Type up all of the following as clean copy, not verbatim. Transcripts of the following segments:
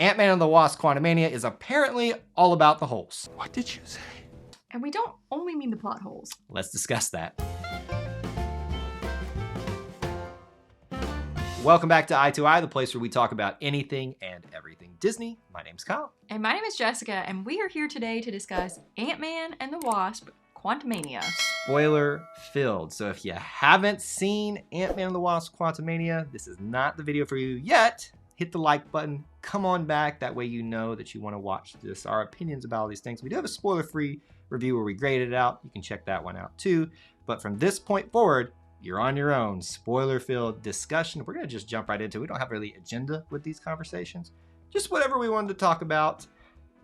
Ant-Man and the Wasp: Quantumania is apparently all about the holes. What did you say? And we don't only mean the plot holes. Let's discuss that. Welcome back to Eye to Eye, the place where we talk about anything and everything Disney. My name's Kyle. And my name is Jessica, and we are here today to discuss Ant-Man and the Wasp: Quantumania. Spoiler filled. So if you haven't seen Ant-Man and the Wasp: Quantumania, this is not the video for you yet. Hit the like button. Come on back. That way you know that you want to watch this. Our opinions about all these things. We do have a spoiler-free review where we grade it out. You can check that one out too. But from this point forward, you're on your own. Spoiler-filled discussion. We're going to just jump right into it. We don't have really agenda with these conversations. Just whatever we wanted to talk about.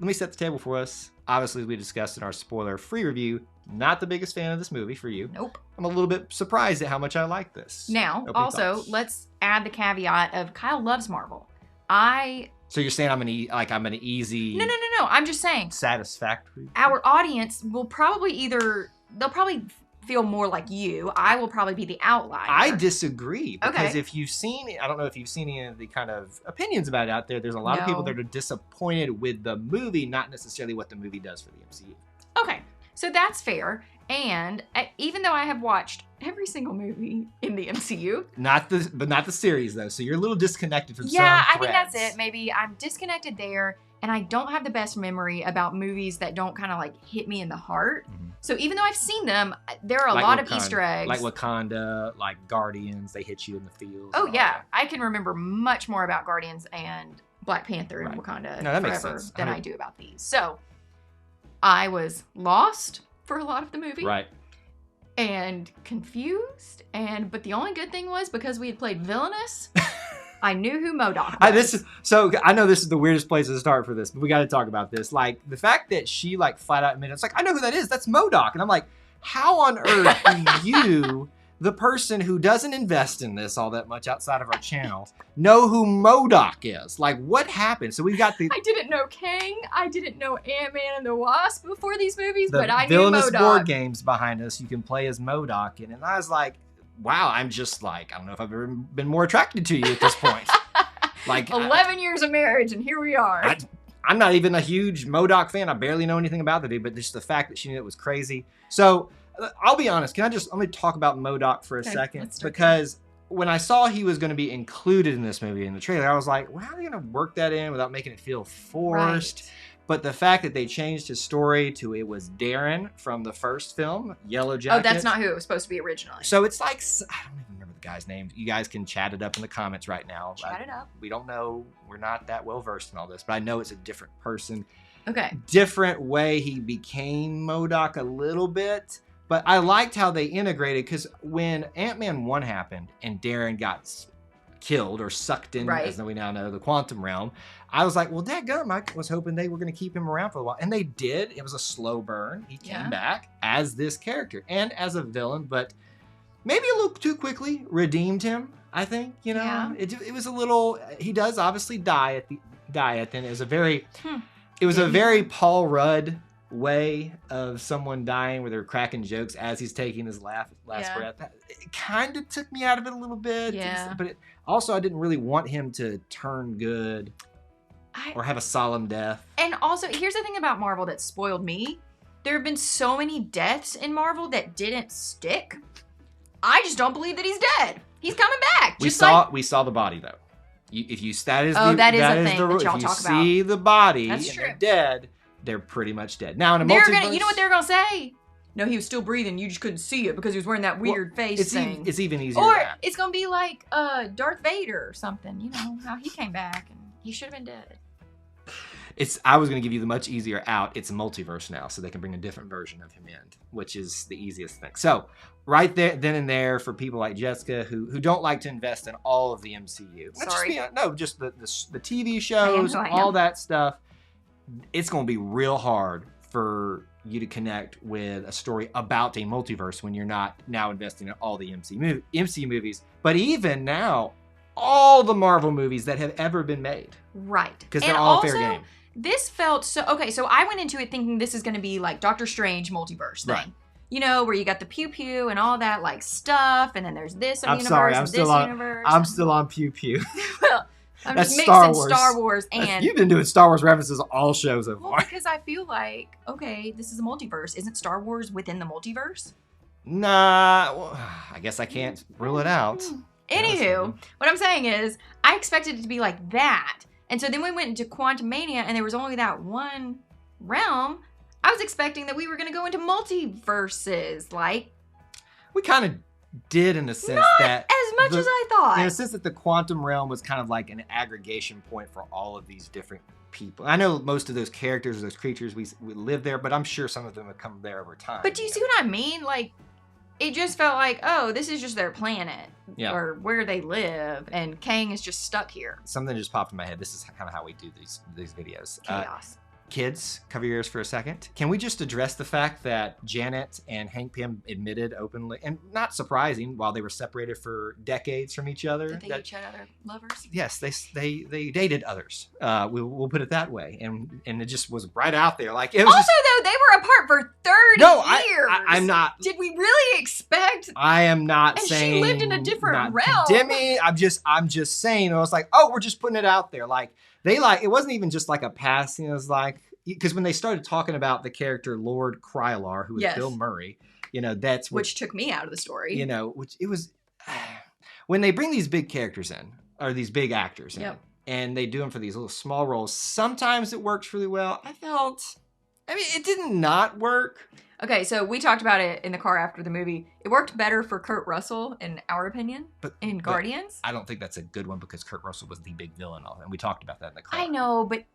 Let me set the table for us. Obviously, as we discussed in our spoiler-free review, not the biggest fan of this movie for you. Nope. I'm a little bit surprised at how much I like this. Now, Opening also, thoughts. let's add the caveat of Kyle loves Marvel. So you're saying I'm an easy... No. I'm just saying. Satisfactory? Our audience will probably they'll probably feel more like you. I will probably be the outlier. I disagree. Because Okay. if you've seen... I don't know if you've seen any of the kind of opinions about it out there. There's a lot of people that are disappointed with the movie, not necessarily what the movie does for the MCU. Okay, so that's fair. And even though I have watched every single movie in the MCU. But not the series, though. So you're a little disconnected from some I think threads. that's it. Maybe I'm disconnected there. And I don't have the best memory about movies that don't kind of like hit me in the heart. Mm-hmm. So even though I've seen them, there are a lot of Easter eggs. Like Wakanda, like Guardians, they hit you in the feels. Oh yeah, I can remember much more about Guardians and Black Panther and Wakanda No, that makes forever sense. than I do about these. So I was lost for a lot of the movie. Right. And confused. But the only good thing was because we had played Villainous, I knew who MODOK was. I know this is the weirdest place to start for this, but we got to talk about this. Like the fact that she like flat out admitted, it's like, I know who that is. That's MODOK. And I'm like, how on earth do you, the person who doesn't invest in this all that much outside of our channel, know who MODOK is? Like, what happened? So we got the... I didn't know Kang. I didn't know Ant-Man and the Wasp before these movies, the but I knew Villainous MODOK. board games behind us. You can play as MODOK in, and I was like, wow, I'm just like, I don't know if I've ever been more attracted to you at this point. Like 11 years of marriage, and here we are. I'm not even a huge MODOK fan. I barely know anything about the dude, but just the fact that she knew it was crazy. So I'll be honest. Let me talk about MODOK for a second, because when I saw he was going to be included in this movie in the trailer, I was like, well, how are they going to work that in without making it feel forced? Right. But the fact that they changed his story to it was Darren from the first film, Yellow Jacket. Oh, that's not who it was supposed to be originally. So it's like, I don't even remember the guy's name. You guys can chat it up in the comments right now. Chat it up. We don't know. We're not that well versed in all this, but I know it's a different person. Okay. Different way he became MODOK a little bit. But I liked how they integrated, because when Ant-Man 1 happened and Darren got killed or sucked in, as we now know, the quantum realm, I was like, well, dadgum, I was hoping they were going to keep him around for a while. And they did. It was a slow burn. He came back as this character and as a villain, but maybe a little too quickly redeemed him, I think. You know, it was a little, he does obviously die at the end. It was a very, a very Paul Rudd way of someone dying where they're cracking jokes as he's taking his last breath. It kind of took me out of it a little bit. But also I didn't really want him to turn good or have a solemn death. And also, here's the thing about Marvel that spoiled me. There have been so many deaths in Marvel that didn't stick. I just don't believe that he's dead. He's coming back. We saw the body though. If you that is a thing that y'all talk about. If you see the body That's and true. they're dead, they're pretty much dead. Now in a you multiverse, know what they're gonna say? No, he was still breathing. You just couldn't see it because he was wearing that weird face thing. It's even easier. Or than that. it's gonna be like Darth Vader or something. You know how he came back and he should have been dead. I was going to give you the much easier out. It's a multiverse now, so they can bring a different version of him in, which is the easiest thing. So right there, then and there, for people like Jessica who don't like to invest in all of the MCU. Just the TV shows, all that stuff. It's going to be real hard for you to connect with a story about a multiverse when you're not now investing in all the MCU movies. But even now, all the Marvel movies that have ever been made. Right. Because they're all fair game. This felt so... Okay, so I went into it thinking this is going to be like Doctor Strange multiverse thing. Right. You know, where you got the pew-pew and all that like stuff, and then there's this universe and this universe. I'm still on pew-pew. Well, I'm That's just mixing Star Wars. Star Wars and... You've been doing Star Wars references all shows so far. Well, because I feel like, okay, this is a multiverse. Isn't Star Wars within the multiverse? Nah, well, I guess I can't rule it out. Anywho, what I'm saying is, I expected it to be like that. And so then we went into Quantumania, and there was only that one realm. I was expecting that we were going to go into multiverses, like... We kind of did in the sense that... as much as I thought. In the sense that the quantum realm was kind of like an aggregation point for all of these different people. I know most of those characters, those creatures, we live there, but I'm sure some of them have come there over time. But do you see what I mean? Like, it just felt like, oh, this is just their planet. Yeah. Or where they live, and Kang is just stuck here. Something just popped in my head. This is kind of how we do these videos. Chaos. Kids, cover your ears for a second. Can we just address the fact that Janet and Hank Pym admitted openly, and not surprising, while they were separated for decades from each other, Did they each other lovers? Yes, they dated others. We'll put it that way, and it just was right out there. Like it was. Also, though, they were apart for 30 years. I'm not. Did we really expect? I am not and saying. She lived in a different realm. Demi, I'm just saying. I was like, oh, we're just putting it out there. Like it wasn't even just like a passing. It was like, because when they started talking about the character Lord Krylar, who was Bill Murray, that's which took me out of the story. Which it was when they bring these big characters in, or these big actors in, and they do them for these little small roles. Sometimes it works really well. It did not work. Okay, so we talked about it in the car after the movie. It worked better for Kurt Russell, in our opinion, in Guardians. I don't think that's a good one because Kurt Russell was the big villain, and we talked about that in the car. I know, but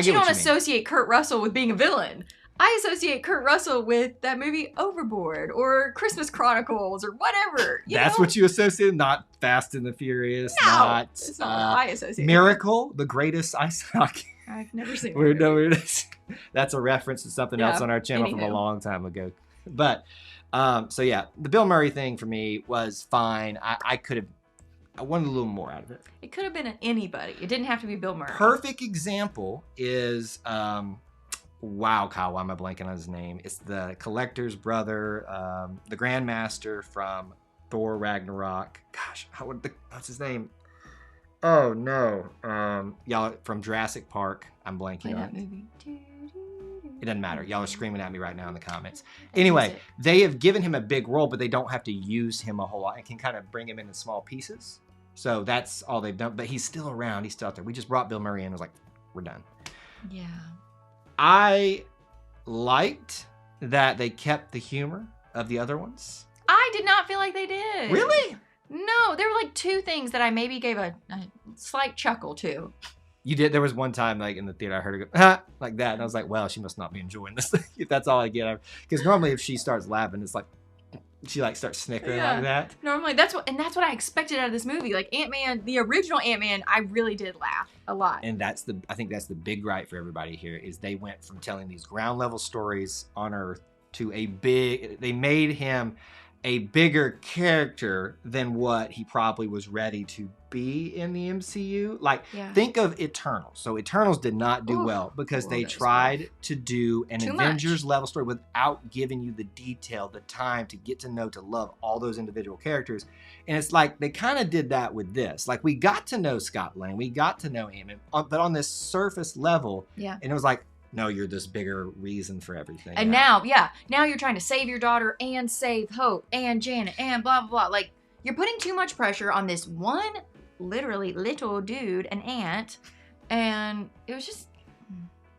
you don't associate Kurt Russell with being a villain. I associate Kurt Russell with that movie Overboard or Christmas Chronicles or whatever. That's what you associate, not Fast and the Furious, that's not what I associate. Miracle, the greatest ice hockey. I've never seen it. That's a reference to something else on our channel from a long time ago. But, the Bill Murray thing for me was fine. I wanted a little more out of it. It could have been anybody. It didn't have to be Bill Murray. Perfect example is, wow, Kyle, why am I blanking on his name? It's the Collector's brother, the Grandmaster from Thor Ragnarok. Gosh, what's his name? Oh, no. Y'all from Jurassic Park. I'm blanking on that movie. It doesn't matter. Y'all are screaming at me right now in the comments. Anyway, they have given him a big role, but they don't have to use him a whole lot and can kind of bring him in small pieces. So that's all they've done. But he's still around. He's still out there. We just brought Bill Murray in and was like, we're done. Yeah. I liked that they kept the humor of the other ones. I did not feel like they did. Really? No, there were like two things that I maybe gave a slight chuckle to. You did? There was one time like in the theater I heard her go, ha, like that. And I was like, well, she must not be enjoying this. If that's all I get. Because normally if she starts laughing, it's like, she like starts snickering like that. Normally that's what I expected out of this movie. Like Ant-Man, the original Ant-Man, I really did laugh a lot. And I think that's the big gripe for everybody here is they went from telling these ground level stories on Earth to they made him a bigger character than what he probably was ready to be in the MCU. Think of Eternals. So Eternals did not do well because they tried to do an Avengers level story without giving you the detail, the time to get to know, to love all those individual characters. And it's like they kind of did that with this. Like we got to know Scott Lang, we got to know Ant-Man, but on this surface level, and it was like, no, you're this bigger reason for everything. And now you're trying to save your daughter and save Hope and Janet and blah, blah, blah. Like, you're putting too much pressure on this one, literally little dude, an ant, and it was just...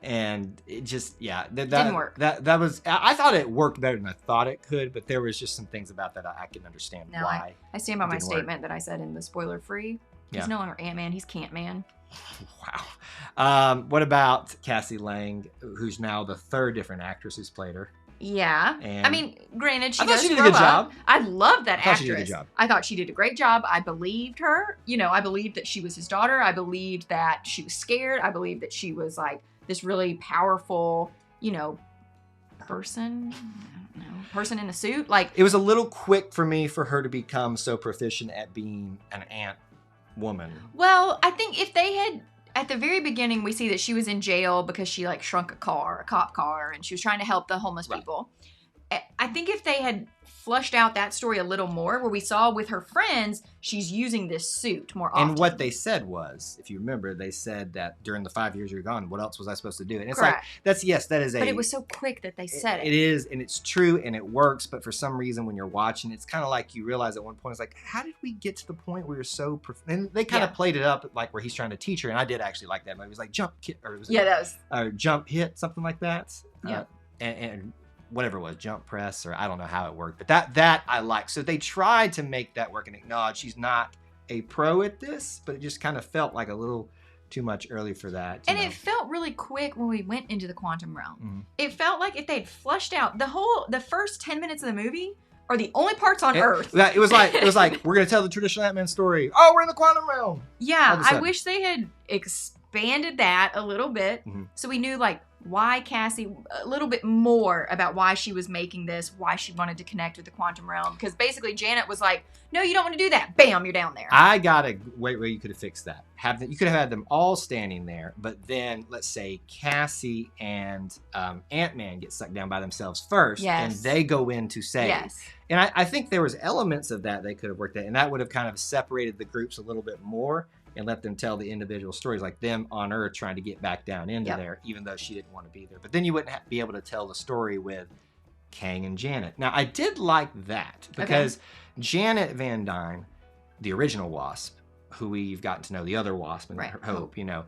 And it just, that didn't work. That was, I thought it worked better than I thought it could, but there was just some things about that I can understand why. I stand by my statement that I said in the spoiler-free. He's no longer Ant-Man, he's Cant-Man. Wow. What about Cassie Lang, who's now the third different actress who's played her? Yeah. And I mean, granted, I thought she did a good job. I love that actress. She did a good job. I thought she did a great job. I believed her. I believed that she was his daughter. I believed that she was scared. I believed that she was like this really powerful, person. I don't know, person in a suit. Like, it was a little quick for me for her to become so proficient at being an ant woman. Well, I think if they had, at the very beginning, we see that she was in jail because she like shrunk a cop car, and she was trying to help the homeless people. I think if they had flushed out that story a little more, where we saw with her friends, she's using this suit more often. And what they said was, if you remember, they said that during the 5 years you're gone, what else was I supposed to do? And it's Correct. like, that is But it was so quick that they said it. It is, and it's true, and it works, but for some reason when you're watching, it's kind of like you realize at one point, it's like, how did we get to the point where you're so... And they kind of played it up, like where he's trying to teach her, and I did actually like that movie. It was like jump, jump, hit, something like that. Yeah. And whatever it was, jump press, or I don't know how it worked, but that I like. So they tried to make that work and acknowledge she's not a pro at this, but it just kind of felt like a little too much early for that. And it felt really quick when we went into the quantum realm. Mm-hmm. It felt like if they'd flushed out the first 10 minutes of the movie are the only parts on Earth. It was like we're gonna tell the traditional Ant-Man story. Oh, we're in the quantum realm. Yeah, I wish they had expanded that a little bit, so we knew like why Cassie, a little bit more about why she was making this, why she wanted to connect with the quantum realm. Because basically Janet was like, no, you don't want to do that. Bam, you're down there. I got a way where you could have fixed that. You could have had them all standing there, but then let's say Cassie and Ant-Man get sucked down by themselves first, and they go in to save. Yes. And I think there was elements of that they could have worked at, and that would have kind of separated the groups a little bit more and let them tell the individual stories, like them on Earth trying to get back down into there, even though she didn't want to be there. But then you wouldn't be able to tell the story with Kang and Janet. Now, I did like that because Janet Van Dyne, the original Wasp, who we've gotten to know, the other Wasp and Hope, you know,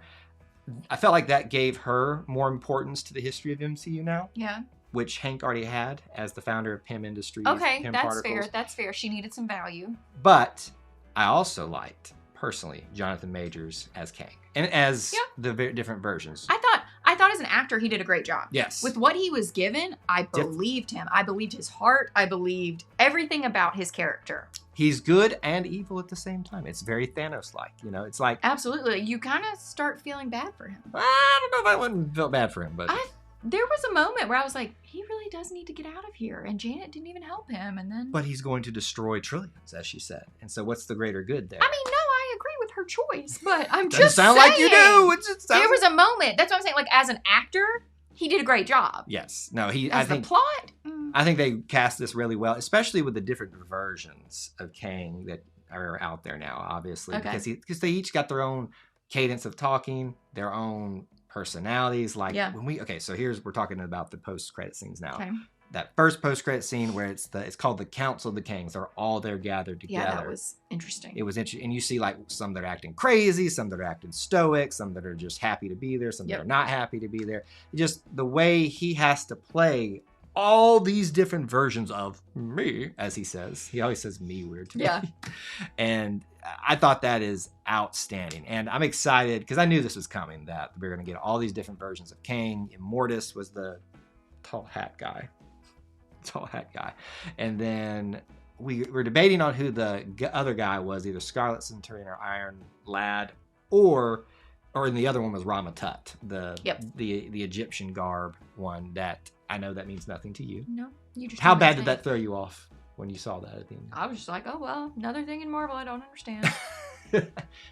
I felt like that gave her more importance to the history of MCU now. Yeah. Which Hank already had as the founder of Pym Industries. Okay, Pym that's Particles. fair. That's fair. She needed some value. But I also liked, personally, Jonathan Majors as Kang and as the different versions. I thought as an actor he did a great job. Yes. With what he was given, I believed him. I believed his heart. I believed everything about his character. He's good and evil at the same time. It's very Thanos-like, you know. It's like absolutely. You kind of start feeling bad for him. I don't know if I wouldn't feel bad for him, but there was a moment where I was like, he really does need to get out of here. And Janet didn't even help him. And then... But he's going to destroy trillions, as she said. And so what's the greater good there? I mean, no, I agree with her choice. But I'm just saying. Doesn't sound like you do. It just there was a moment. That's what I'm saying. Like, as an actor, he did a great job. Yes. No, I think the plot... I think they cast this really well, especially with the different versions of Kang that are out there now, obviously. Okay. Because they each got their own cadence of talking, their own... personalities, like when so we're talking about the post-credit scenes now. Okay. That first post-credit scene where it's called the Council of the Kangs. They're all there gathered together. Yeah, that was interesting. It was interesting, and you see like some that are acting crazy, some that are acting stoic, some that are just happy to be there, some that are not happy to be there. Just the way he has to play all these different versions of me, as he says. He always says me weird to me. And I thought that is outstanding. And I'm excited because I knew this was coming, that we were going to get all these different versions of Kang. Immortus was the tall hat guy. And then we were debating on who the other guy was, either Scarlet Centurion or Iron Lad, or the other one was Ramatut, the Egyptian garb one that I know that means nothing to you. No, you just. How bad did that throw you off when you saw that at the end? I was just like, oh well, another thing in Marvel I don't understand.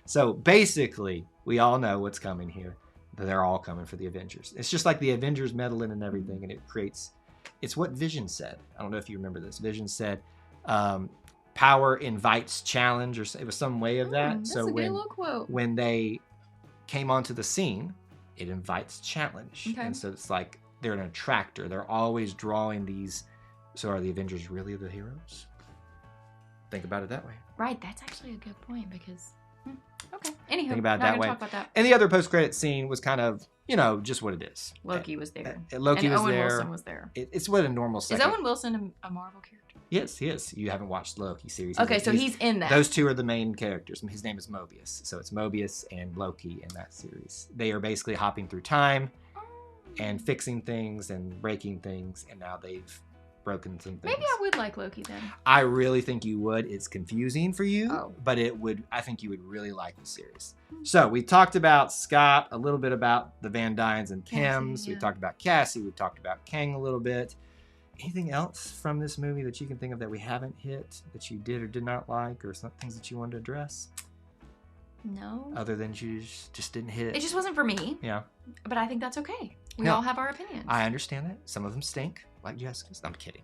So basically, we all know what's coming here. They're all coming for the Avengers. It's just like the Avengers meddling and everything, and it creates. It's what Vision said. I don't know if you remember this. Vision said, "Power invites challenge," or it was some way of that. That's a good little quote. When they came onto the scene, it invites challenge, and so it's like. They're an attractor. They're always drawing these. So are the Avengers really the heroes? Think about it that way. Right. That's actually a good point because... Okay. Anywho, think about it that way. Talk about that. And the other post-credit scene was kind of, just what it is. Loki was there. Loki was Owen there. Wilson was there. It's what a normal second... Is Owen Wilson a Marvel character? Yes, he is. You haven't watched the Loki series. Okay, so he's in that. Those two are the main characters. His name is Mobius. So it's Mobius and Loki in that series. They are basically hopping through time and fixing things and breaking things, and now they've broken some things. Maybe I would like Loki then. I really think you would. It's confusing for you, but I think you would really like the series. So we talked about Scott, a little bit about the Van Dynes and Pyms. We talked about Cassie. We talked about Kang a little bit. Anything else from this movie that you can think of that we haven't hit, that you did or did not like, or some things that you wanted to address? No. Other than you just didn't hit it? It just wasn't for me. Yeah. But I think that's okay. We all have our opinions. I understand that. Some of them stink, like Jessica's. I'm kidding.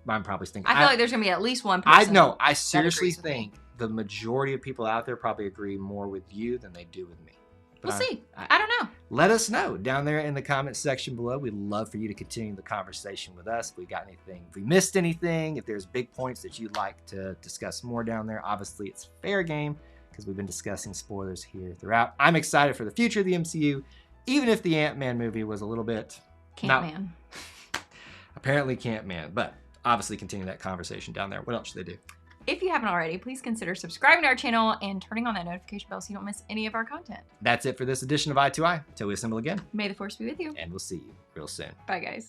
Mine probably stink. I feel like there's going to be at least one person. I seriously think the majority of people out there probably agree more with you than they do with me. We'll see. I don't know. Let us know down there in the comments section below. We'd love for you to continue the conversation with us. If we got anything, if we missed anything, if there's big points that you'd like to discuss more down there, obviously it's fair game because we've been discussing spoilers here throughout. I'm excited for the future of the MCU, even if the Ant-Man movie was a little bit... Can't-Man. Apparently Can't-Man, but obviously continue that conversation down there. What else should they do? If you haven't already, please consider subscribing to our channel and turning on that notification bell so you don't miss any of our content. That's it for this edition of Eye to Eye. Until we assemble again. May the Force be with you. And we'll see you real soon. Bye, guys.